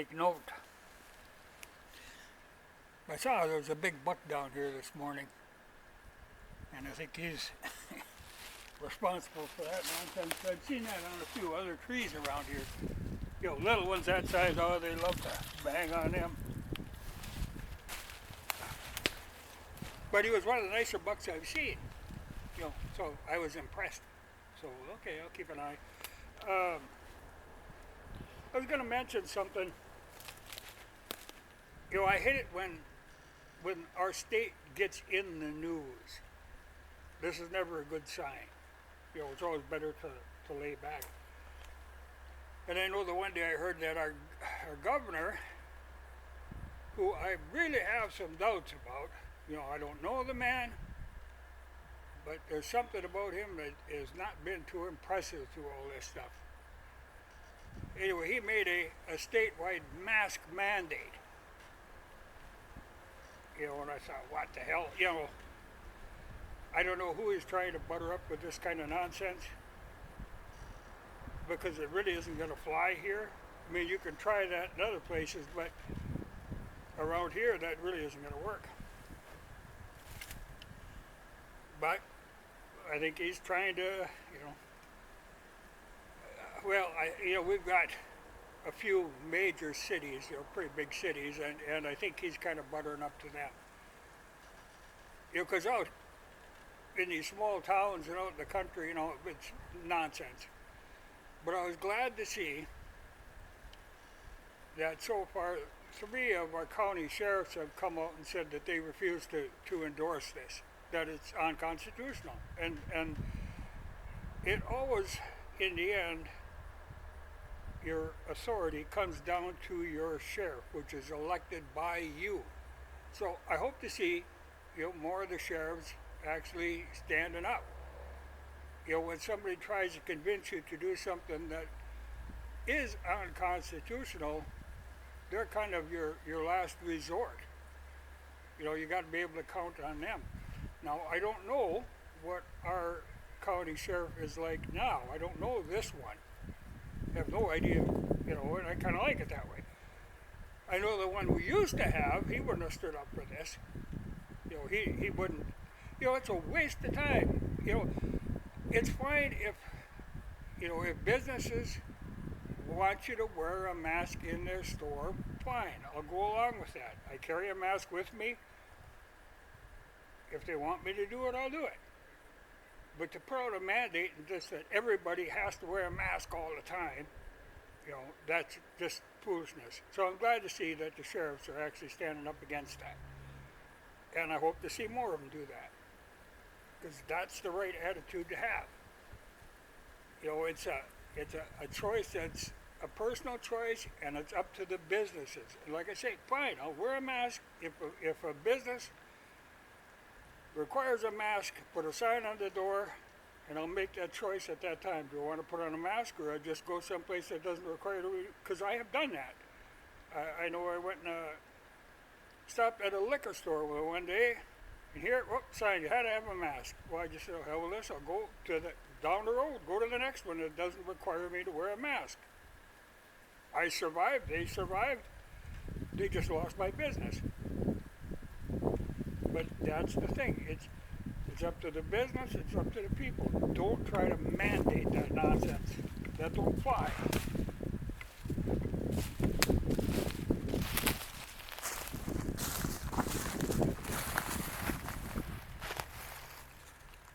take note. I saw there was a big buck down here this morning, and I think he's responsible for that nonsense. I've seen that on a few other trees around here. You know, little ones that size, oh, they love to bang on them. But he was one of the nicer bucks I've seen. You know, so I was impressed. So, okay, I'll keep an eye. I was going to mention something. You know, I hate it when our state gets in the news. This is never a good sign. You know, it's always better to lay back. And I know the one day I heard that our governor, who I really have some doubts about, you know, I don't know the man, but there's something about him that has not been too impressive through all this stuff. Anyway, he made a statewide mask mandate. You know, and I thought, what the hell? You know, I don't know who he's trying to butter up with this kind of nonsense, because it really isn't going to fly here. I mean, you can try that in other places, but around here, that really isn't going to work. But I think he's trying to, you know, we've got a few major cities, you know, pretty big cities, and I think he's kind of buttering up to them. You know, because out in these small towns and out in the country, you know, it's nonsense. But I was glad to see that so far 3 of our county sheriffs have come out and said that they refuse to endorse this, that it's unconstitutional. And it always, in the end, your authority comes down to your sheriff, which is elected by you. So I hope to see, you know, more of the sheriffs actually standing up. You know, when somebody tries to convince you to do something that is unconstitutional, they're kind of your last resort. You know, you got to be able to count on them. Now, I don't know what our county sheriff is like now. I don't know this one. I have no idea, you know, and I kind of like it that way. I know the one we used to have, he wouldn't have stood up for this. You know, he wouldn't. You know, it's a waste of time. You know, it's fine if, you know, if businesses want you to wear a mask in their store, fine, I'll go along with that. I carry a mask with me. If they want me to do it, I'll do it. But to put out a mandate and just that everybody has to wear a mask all the time, you know, that's just foolishness. So I'm glad to see that the sheriffs are actually standing up against that. And I hope to see more of them do that, because that's the right attitude to have. You know, it's a choice that's a personal choice, and it's up to the businesses. And like I say, fine, I'll wear a mask. If a business requires a mask, put a sign on the door, and I'll make that choice at that time. Do I want to put on a mask, or I just go someplace that doesn't require it? Because I have done that. I know I went and stopped at a liquor store one day, and here, sign, you had to have a mask. Well, I just said, oh, hell with this, I'll go down the road, go to the next one that doesn't require me to wear a mask. I survived, they survived, they just lost my business. But that's the thing, it's up to the business, it's up to the people. Don't try to mandate that nonsense. That don't fly.